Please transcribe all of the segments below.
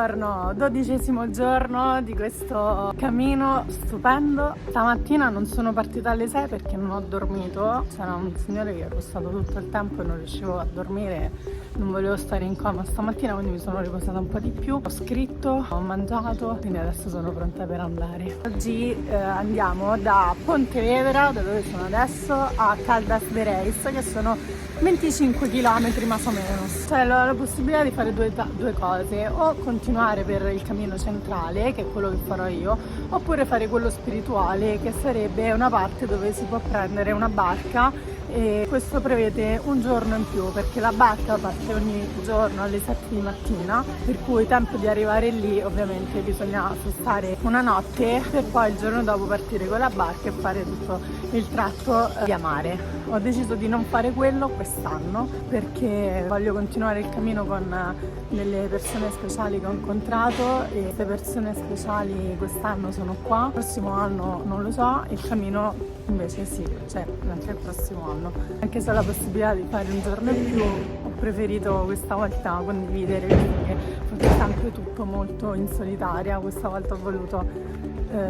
Buongiorno, 12° giorno di questo cammino stupendo. Stamattina non sono partita alle 6 perché non ho dormito. C'era un signore che è costato tutto il tempo e non riuscivo a dormire, non volevo stare in coma stamattina, quindi mi sono riposata un po' di più. Ho scritto, ho mangiato, quindi adesso sono pronta per andare. Oggi andiamo da Pontevedra, da dove sono adesso, a Caldas de Reis, che sono 25 km más o meno. C'è la possibilità di fare due cose: o continuare per il cammino centrale, che è quello che farò io, oppure fare quello spirituale, che sarebbe una parte dove si può prendere una barca, e questo prevede un giorno in più perché la barca parte ogni giorno alle 7 di mattina, per cui tempo di arrivare lì ovviamente bisogna stare una notte per poi il giorno dopo partire con la barca e fare tutto il tratto via mare. Ho deciso di non fare quello quest'anno perché voglio continuare il cammino con delle persone speciali che ho incontrato, e queste persone speciali quest'anno sono qua, il prossimo anno non lo so, il cammino invece sì, cioè anche il prossimo anno. Anche se ho la possibilità di fare un giorno in più, ho preferito questa volta condividere, perché faccio sempre tutto molto in solitaria. Questa volta ho voluto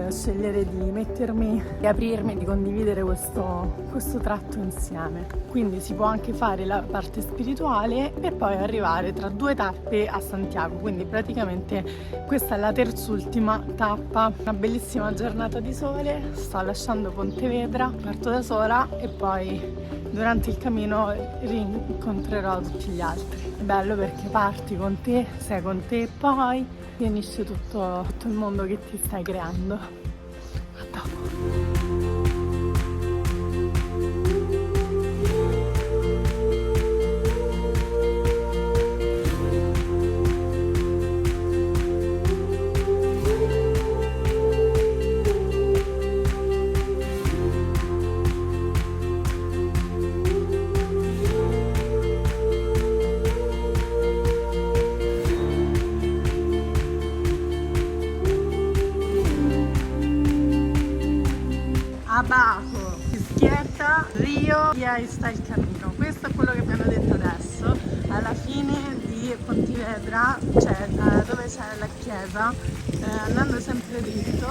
scegliere di mettermi e aprirmi, di condividere questo tratto insieme. Quindi si può anche fare la parte spirituale e poi arrivare tra due tappe a Santiago, quindi praticamente questa è la terz'ultima tappa. Una bellissima giornata di sole, sto lasciando Pontevedra, parto da sola e poi durante il cammino rincontrerò tutti gli altri. È bello perché parti con te, sei con te e poi finisce tutto il mondo che ti stai creando. A dopo. Abajo, Izquierda, Rio, e ahí sta il cammino. Questo è quello che mi hanno detto adesso. Alla fine di Pontevedra, cioè dove c'è la chiesa, andando sempre dritto,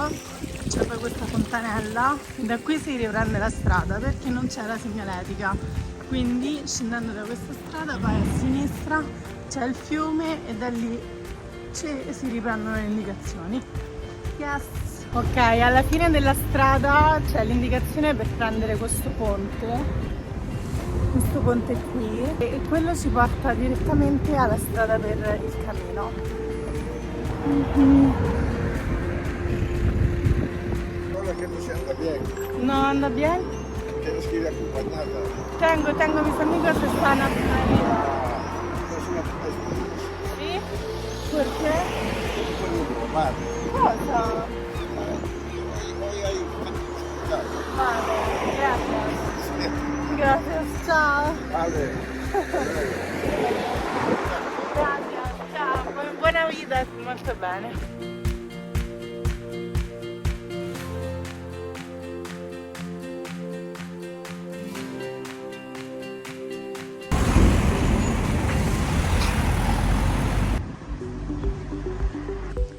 c'è poi questa fontanella. Da qui si riprende la strada perché non c'è la segnaletica. Quindi scendendo da questa strada poi a sinistra c'è il fiume e da lì si riprendono le indicazioni. Yes! Ok, alla fine della strada c'è l'indicazione per prendere questo ponte qui, e quello ci porta direttamente alla strada per il cammino. Hola, che non si anda bene? No, anda bien? Che non scrive accompagnata? Tengo mis amigos están arriba. Sì? Perché? Cosa? Vale, gracias. Gracias, ciao. Vale. Gracias, ciao. Buona vita, molto bene.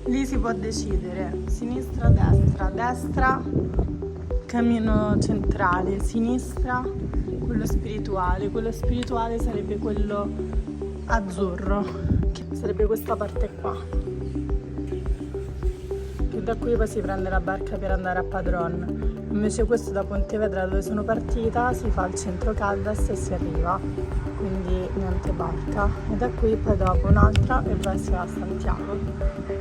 Lì si può decidere sinistra, destra, cammino centrale, sinistra, quello spirituale sarebbe quello azzurro, che sarebbe questa parte qua, che da qui poi si prende la barca per andare a Padrón. Invece questo da Pontevedra, dove sono partita, si fa al centro Caldas e si arriva, quindi niente barca, e da qui poi dopo un'altra e poi si va a Santiago.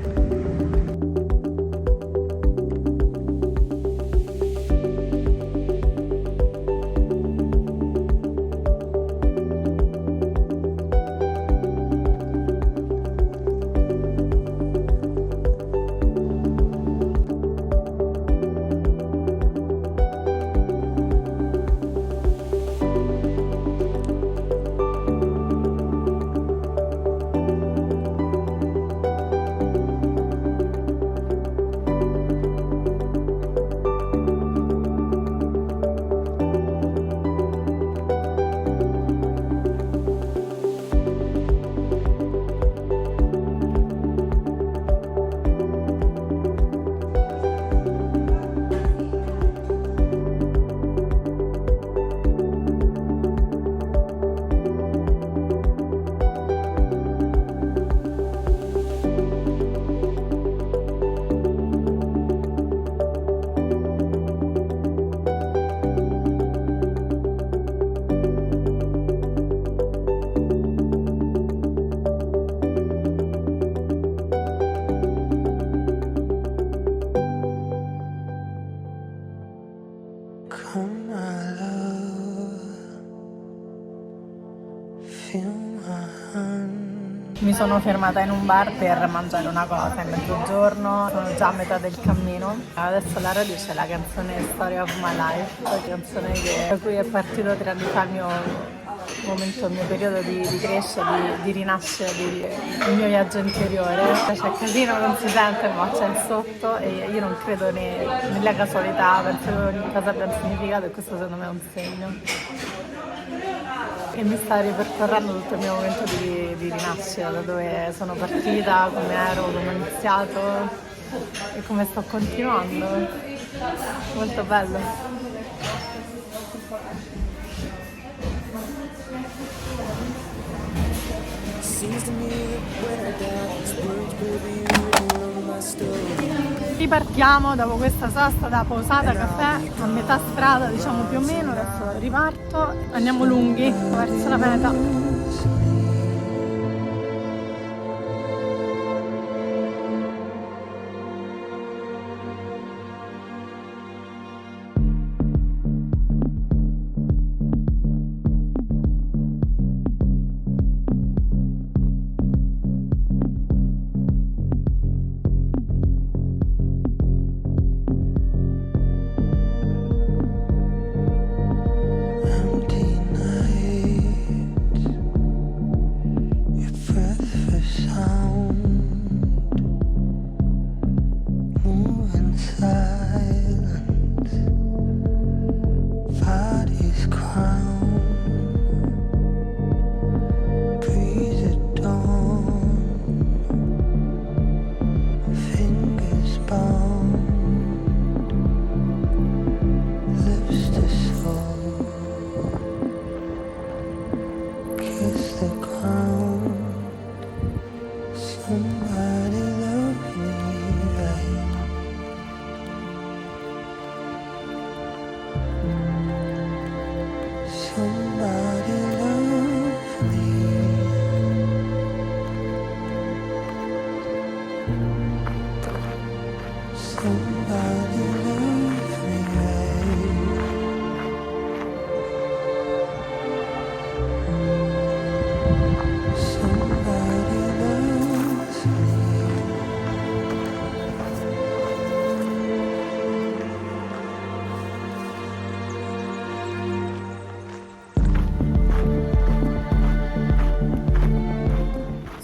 Mi sono fermata in un bar per mangiare una cosa, è mezzogiorno, sono già a metà del cammino. Adesso alla radio c'è la canzone Story of My Life, la canzone da cui è partito 3 anni fa il mio momento, il mio periodo di crescita, di rinascita, il mio viaggio interiore. C'è casino, non si sente, ma c'è il sotto e io non credo nella casualità, penso che ogni cosa abbia un significato e questo secondo me è un segno. E mi sta ripercorrendo tutto il mio momento di rinascita, da dove sono partita, come ero, come ho iniziato e come sto continuando. Molto bello. Ripartiamo dopo questa sosta da pausata caffè a metà strada, diciamo più o meno. Adesso riparto, andiamo lunghi verso la meta.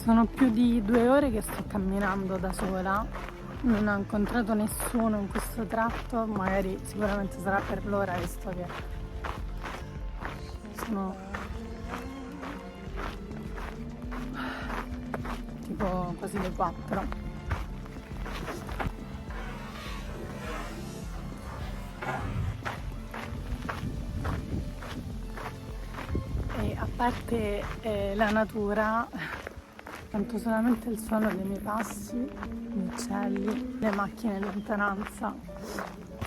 Sono più di 2 ore che sto camminando da sola, non ho incontrato nessuno in questo tratto, magari sicuramente sarà per l'ora, visto che sono tipo quasi le 4. E a parte la natura, sento solamente il suono dei miei passi, gli uccelli, le macchine in lontananza.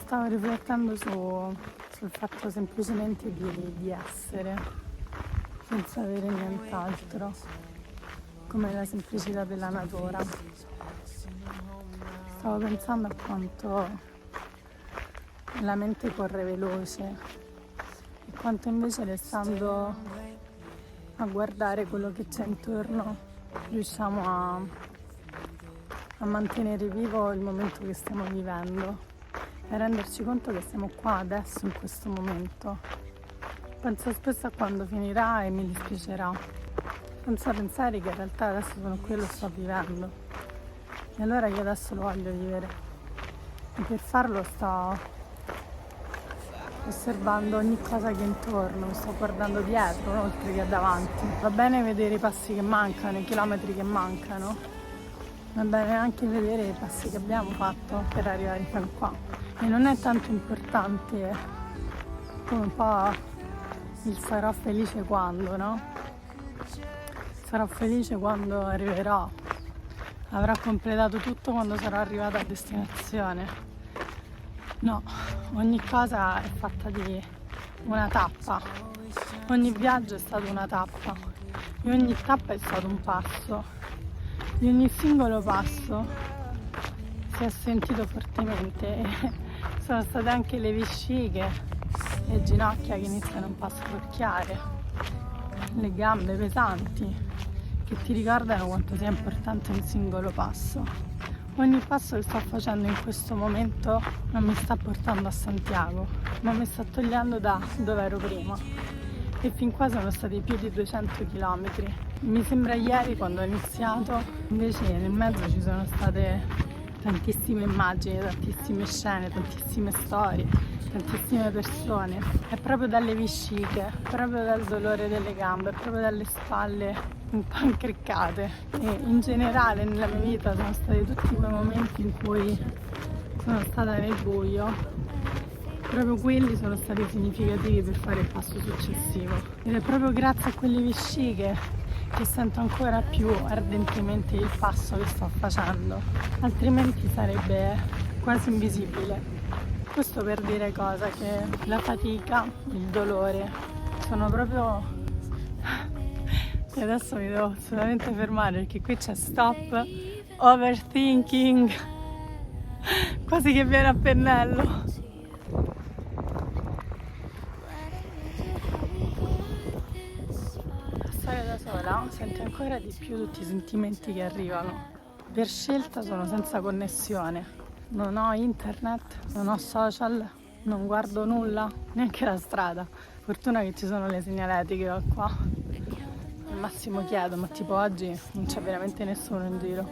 Stavo riflettendo sul fatto semplicemente di essere, senza avere nient'altro, come la semplicità della natura. Stavo pensando a quanto la mente corre veloce e quanto invece restando a guardare quello che c'è intorno riusciamo a mantenere vivo il momento che stiamo vivendo e renderci conto che siamo qua adesso in questo momento. Penso spesso a quando finirà e mi dispiacerà, senza pensare che in realtà adesso sono qui e lo sto vivendo e allora io adesso lo voglio vivere e per farlo sto osservando ogni cosa che è intorno, mi sto guardando dietro, no? Oltre che davanti. Va bene vedere i passi che mancano, i chilometri che mancano, va bene anche vedere i passi che abbiamo fatto per arrivare fino a qua. E non è tanto importante come un po' il sarò felice quando, no? Sarò felice quando arriverò, avrò completato tutto quando sarò arrivata a destinazione. No, ogni cosa è fatta di una tappa, ogni viaggio è stato una tappa e ogni tappa è stato un passo. Di ogni singolo passo si è sentito fortemente e sono state anche le vesciche e ginocchia che iniziano un po' a scrocchiare. le gambe pesanti, che ti ricordano quanto sia importante un singolo passo. Ogni passo che sto facendo in questo momento non mi sta portando a Santiago, ma mi sta togliendo da dove ero prima. E fin qua sono stati più di 200 km. Mi sembra ieri quando ho iniziato, invece nel mezzo ci sono state tantissime immagini, tantissime scene, tantissime storie, tantissime persone. È proprio dalle vesciche, proprio dal dolore delle gambe, proprio dalle spalle un po' incriccate. E in generale nella mia vita sono stati tutti quei momenti in cui sono stata nel buio. Proprio quelli sono stati significativi per fare il passo successivo. Ed è proprio grazie a quelle vesciche che sento ancora più ardentemente il passo che sto facendo, altrimenti sarebbe quasi invisibile. Questo per dire cosa? Che la fatica, il dolore sono proprio... E adesso mi devo assolutamente fermare perché qui c'è stop overthinking, quasi che viene a pennello. Da sola senti ancora di più tutti i sentimenti che arrivano. Per scelta sono senza connessione, non ho internet, non ho social, non guardo nulla, neanche la strada. Fortuna che ci sono le segnaletiche qua. Al massimo chiedo, ma tipo oggi non c'è veramente nessuno in giro.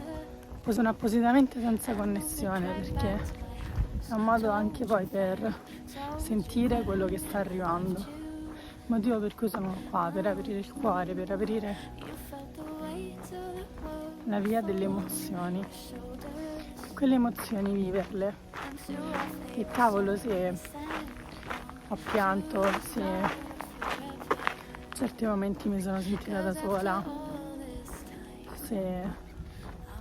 Poi sono appositamente senza connessione perché è un modo anche poi per sentire quello che sta arrivando. Motivo per cui sono qua, per aprire il cuore, per aprire la via delle emozioni. Quelle emozioni viverle. Che cavolo, se ho pianto, se in certi momenti mi sono sentita da sola, se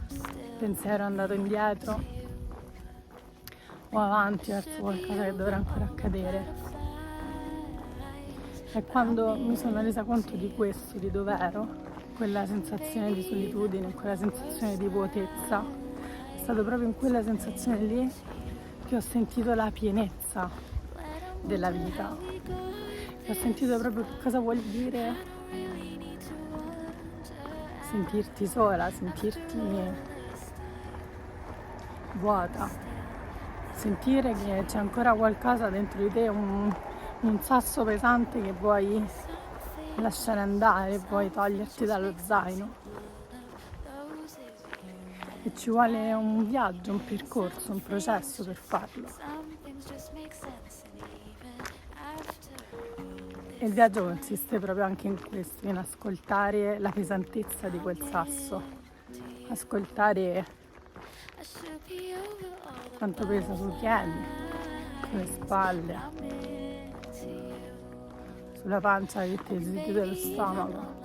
il pensiero è andato indietro o avanti verso qualcosa che dovrà ancora accadere. E quando mi sono resa conto di questo, di dov'ero, quella sensazione di solitudine, quella sensazione di vuotezza, è stato proprio in quella sensazione lì che ho sentito la pienezza della vita. E ho sentito proprio che cosa vuol dire sentirti sola, sentirti vuota, sentire che c'è ancora qualcosa dentro di te, un sasso pesante che vuoi lasciare andare, vuoi toglierti dallo zaino. E ci vuole un viaggio, un percorso, un processo per farlo. E il viaggio consiste proprio anche in questo, in ascoltare la pesantezza di quel sasso, ascoltare quanto pesa sui piedi, sulle spalle, sulla pancia che ti si dello stomaco,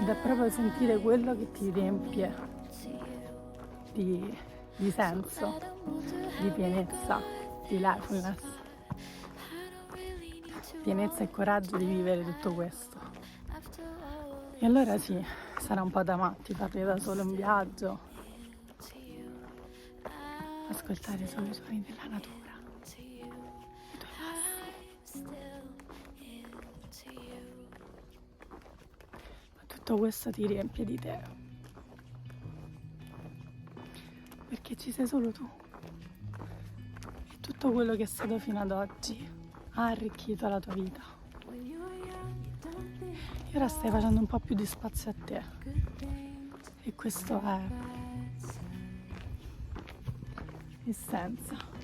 ed è proprio sentire quello che ti riempie di senso, di pienezza, di lightness, pienezza e coraggio di vivere tutto questo. E allora sì, sarà un po' da matti farli da solo in viaggio, ascoltare solo i suoni della natura. Tutto questo ti riempie di te, perché ci sei solo tu, e tutto quello che è stato fino ad oggi ha arricchito la tua vita, e ora stai facendo un po' più di spazio a te, e questo è essenza.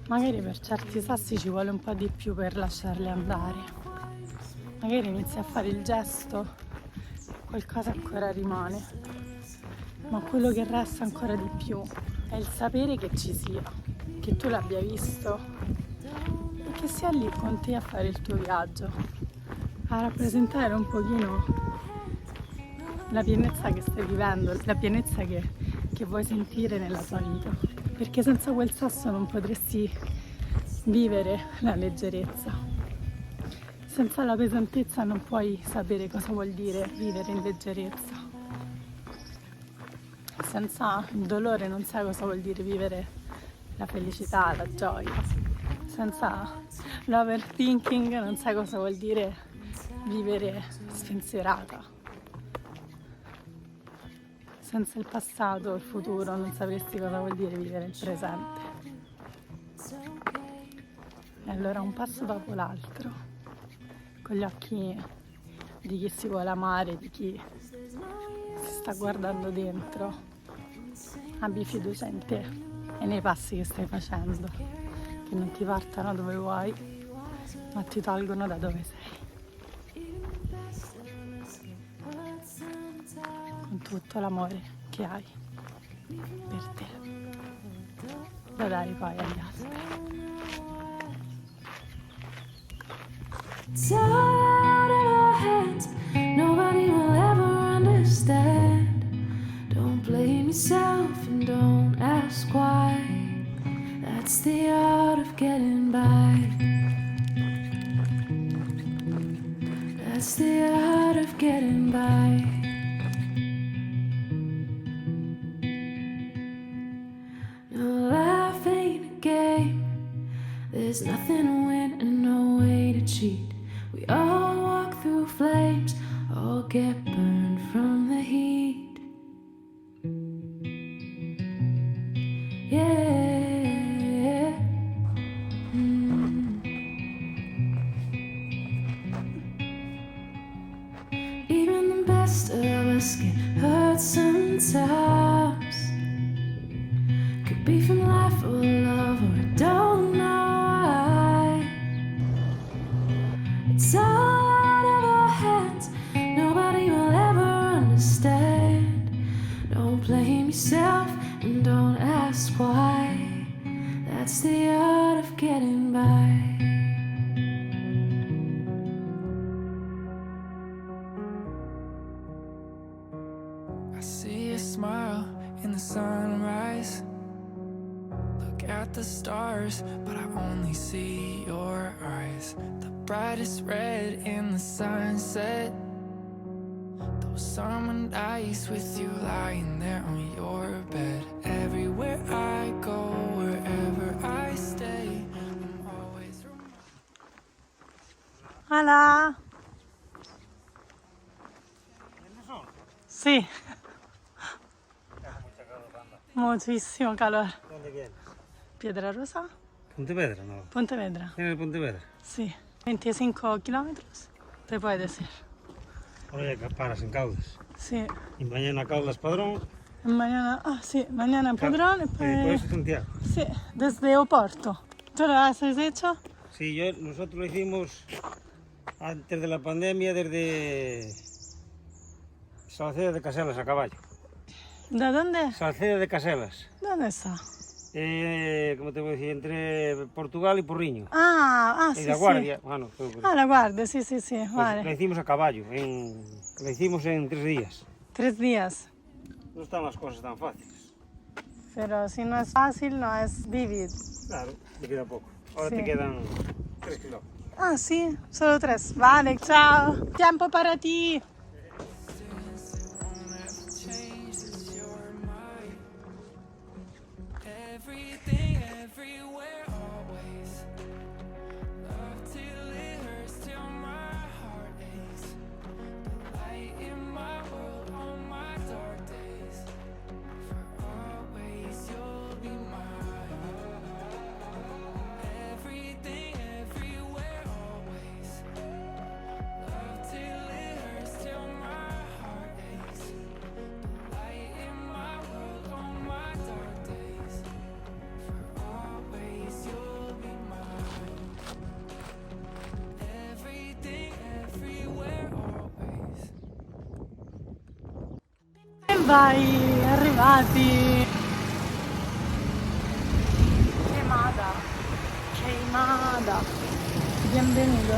Magari per certi sassi ci vuole un po' di più per lasciarli andare. Magari inizi a fare il gesto e qualcosa ancora rimane. Ma quello che resta ancora di più è il sapere che ci sia, che tu l'abbia visto e che sia lì con te a fare il tuo viaggio, a rappresentare un pochino la pienezza che stai vivendo, la pienezza che vuoi sentire nella tua vita. Perché senza quel sasso non potresti vivere la leggerezza. Senza la pesantezza non puoi sapere cosa vuol dire vivere in leggerezza. Senza il dolore non sai cosa vuol dire vivere la felicità, la gioia. Senza l'overthinking non sai cosa vuol dire vivere spensierata. Senza il passato o il futuro non sapresti cosa vuol dire vivere il presente. E allora un passo dopo l'altro, con gli occhi di chi si vuole amare, di chi si sta guardando dentro, abbi fiducia in te e nei passi che stai facendo, che non ti portano dove vuoi, ma ti tolgono da dove sei. Con tutto l'amore che hai per te, da dare poi agli altri. It's all out of our hands. Nobody will ever understand. Don't blame yourself and don't ask why. That's the art of getting by. That's the art of getting by. No, life ain't a game. There's nothing to win and no way to cheat. We all walk through flames, all get burned from the heat. Yeah. Even the best of us get hurt sometimes. Could be from life or love, or I don't know why. It's all out of our hands. Nobody will ever understand. Don't blame yourself and don't ask why. That's the art of getting by. I see a smile in the sunrise. Look at the stars, but I only see your eyes. The brightest red in the sunset. Those summer nights with you lying there on your bed. Everywhere I go, wherever I stay, I'm always Hola! Sì. Muchísimo calor. ¿Dónde quieres? Piedrarosa? Pontevedra, no. Pontevedra. ¿En el Pontevedra? Sí. 25 kilómetros, te puedes decir. Ahora ya paras en Caudas. Sí. Y mañana Caudas Padrón. Mañana, sí, mañana en Padrón y Y después pues... Santiago. Sí, desde Oporto. ¿Tú lo has hecho? Sí, nosotros lo hicimos antes de la pandemia desde Salceda de Caselas a caballo. ¿De dónde? Salceda de Caselas. ¿Dónde está? ¿Cómo te voy a decir? Entre Portugal y Porriño. Ah, Y sí, La sí. Guardia. Bueno, Ah, La Guardia, sí, sí, sí, pues vale. la hicimos a caballo. La hicimos en 3 días. 3 días. No están las cosas tan fáciles. Pero si no es fácil, no es vivir. Claro, te queda poco. Ahora Sí. te quedan 3 kilómetros. Ah, sí, solo 3. Vale, chao. Tiempo para ti. everything, everywhere, always. Love till it hurts, till my heart aches. The light in my world on my dark days. For always, you'll be mine. Everything, everywhere, always. Love till it hurts, till my heart aches. The light in my world on my dark days. For always, you'll be mine. Everything, everywhere, always. E vai, arrivati. Queimada. Bienvenido.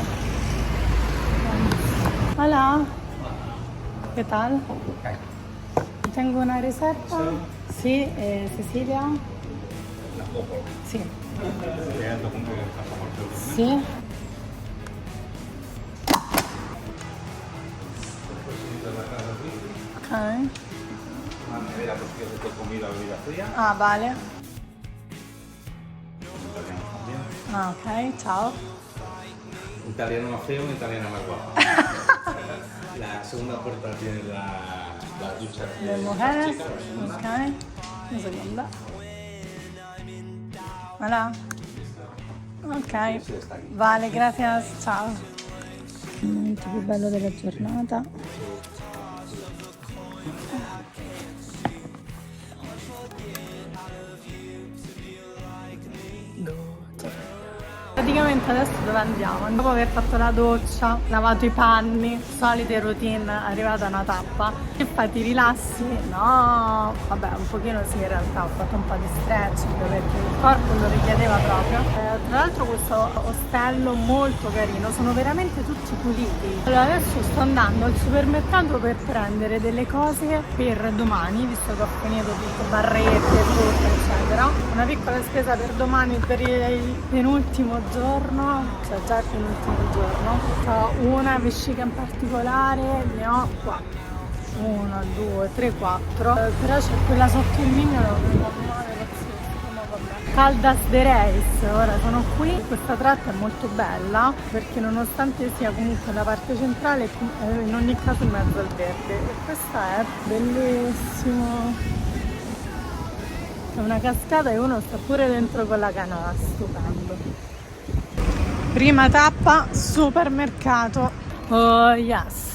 Hola. ¿Qué tal? Tengo una receta. Sí, Cecilia. Sí. Sí. Ok. Una nevera così con comida, bebida fría. Ah, vale. Italiano también. Ah, ok, ciao. Un italiano más feo, un italiano más guapo. La segunda puerta tiene la ducha Le mujeres. Ok. Una seconda. Voilà. Ok. Vale, gracias. Ciao. Il momento più bello della giornata. Praticamente adesso dove andiamo? Dopo aver fatto la doccia, lavato i panni, solite routine, arrivata una tappa, che fai, ti rilassi? No, vabbè, un pochino sì, in realtà ho fatto un po' di stretching perché il corpo lo richiedeva proprio. Tra l'altro questo ostello molto carino, sono veramente tutti puliti. Allora adesso sto andando al supermercato per prendere delle cose per domani, visto che ho finito tutte barrette, frutta, eccetera. Una piccola spesa per domani, per il penultimo giorno, cioè già il penultimo giorno. Ho una vescica in particolare, ne ho 4. 1, 2, 3, 4. Però c'è quella sotto il mignolo che mi fa male, pazzesco, ma vabbè. Caldas de Reis, ora sono qui. Questa tratta è molto bella perché nonostante sia comunque la parte centrale, è in ogni caso in mezzo al verde. E questa è bellissimo. È una cascata e uno sta pure dentro con la canoa, stupendo. Prima tappa, supermercato. Oh yes.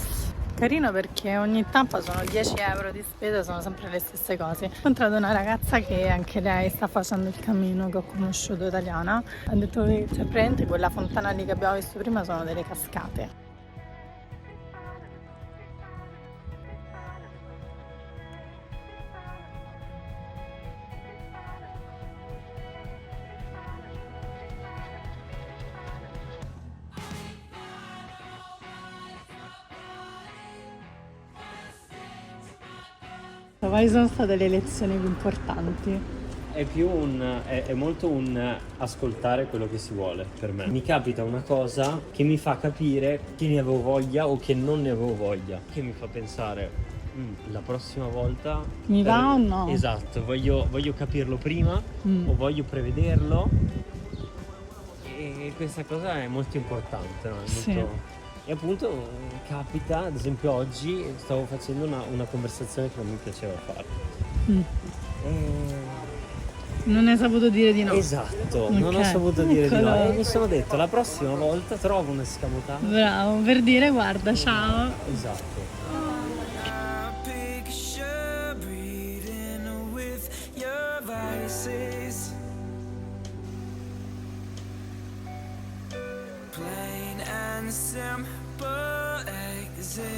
Carino perché ogni tappa sono 10 euro di spesa, sono sempre le stesse cose. Ho incontrato una ragazza che anche lei sta facendo il cammino, che ho conosciuto, italiana. Ha detto che cioè, praticamente quella fontana lì che abbiamo visto prima sono delle cascate. Quali sono state le lezioni più importanti? È molto un ascoltare quello che si vuole per me. Mi capita una cosa che mi fa capire che ne avevo voglia o che non ne avevo voglia, che mi fa pensare la prossima volta Mi va o no? Esatto, voglio capirlo prima o voglio prevederlo, e questa cosa è molto importante, no? È Sì. molto... E appunto capita, ad esempio oggi stavo facendo una conversazione che non mi piaceva fare. Non hai saputo dire di no. Esatto, non ho Ok. saputo dire di no Eccolo. e mi sono detto la prossima volta trovo un escamotage. Bravo, per dire guarda, ciao. Esatto. Picture breathing with your vices, plain and simple existential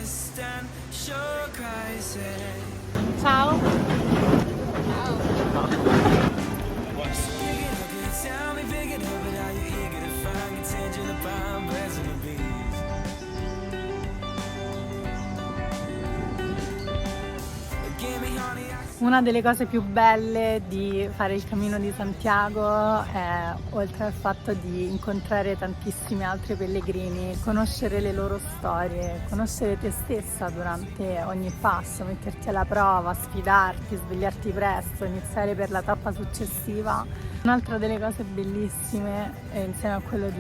crisis. Ciao. Pick it up, you tell me, pick it up, but are you eager to find contention upon blessing the bees? Give me honey, Una delle cose più belle di fare il Cammino di Santiago è, oltre al fatto di incontrare tantissimi altri pellegrini, conoscere le loro storie, conoscere te stessa durante ogni passo, metterti alla prova, sfidarti, svegliarti presto, iniziare per la tappa successiva. Un'altra delle cose bellissime, insieme a quello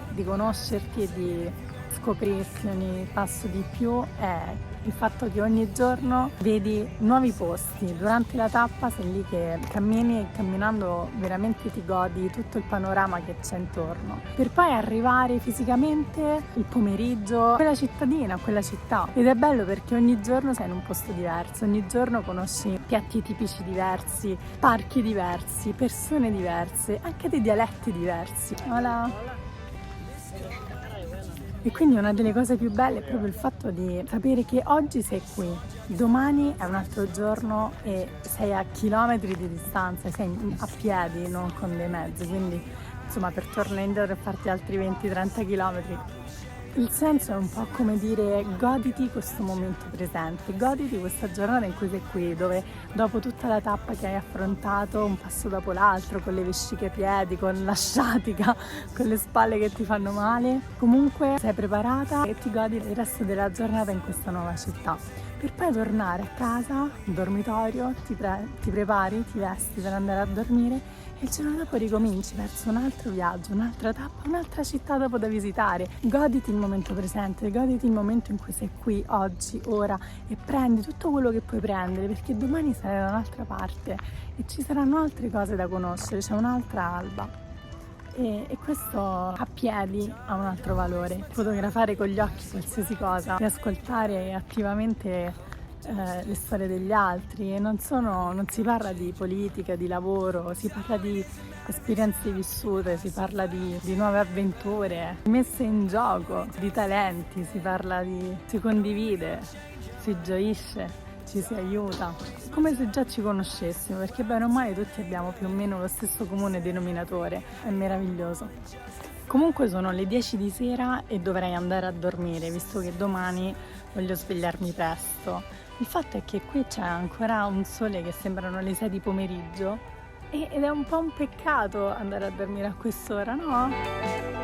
di conoscerti e di scoprirti ogni passo di più, è il fatto che ogni giorno vedi nuovi posti. Durante la tappa sei lì che cammini e camminando veramente ti godi tutto il panorama che c'è intorno, per poi arrivare fisicamente il pomeriggio a quella cittadina, a quella città. Ed è bello perché ogni giorno sei in un posto diverso, ogni giorno conosci piatti tipici diversi, parchi diversi, persone diverse, anche dei dialetti diversi. Hola. E quindi una delle cose più belle è proprio il fatto di sapere che oggi sei qui, domani è un altro giorno e sei a chilometri di distanza, sei a piedi, non con dei mezzi, quindi insomma per tornare indietro e farti altri 20-30 chilometri Il senso è un po' come dire goditi questo momento presente, goditi questa giornata in cui sei qui, dove dopo tutta la tappa che hai affrontato un passo dopo l'altro, con le vesciche ai piedi, con la sciatica, con le spalle che ti fanno male, comunque sei preparata e ti godi il resto della giornata in questa nuova città. Per poi tornare a casa, in dormitorio, ti prepari, ti vesti per andare a dormire e il giorno dopo ricominci verso un altro viaggio, un'altra tappa, un'altra città dopo da visitare. Goditi il momento presente, goditi il momento in cui sei qui, oggi, ora, e prendi tutto quello che puoi prendere, perché domani sarai da un'altra parte e ci saranno altre cose da conoscere, c'è un'altra alba. E questo a piedi ha un altro valore. Fotografare con gli occhi qualsiasi cosa, e ascoltare attivamente le storie degli altri, e non si parla di politica, di lavoro, si parla di esperienze vissute, si parla di nuove avventure messe in gioco, di talenti, si condivide, si gioisce, ci si aiuta, come se già ci conoscessimo, perché bene o male tutti abbiamo più o meno lo stesso comune denominatore, è meraviglioso. Comunque sono le 10 di sera e dovrei andare a dormire, visto che domani voglio svegliarmi presto. Il fatto è che qui c'è ancora un sole che sembrano le 6 di pomeriggio ed è un po' un peccato andare a dormire a quest'ora, no?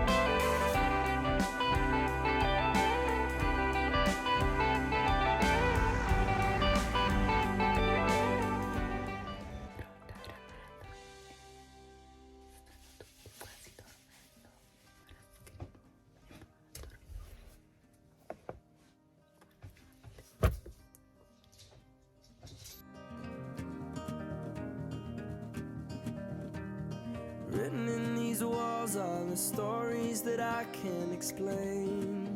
Written in these walls are the stories that I can't explain.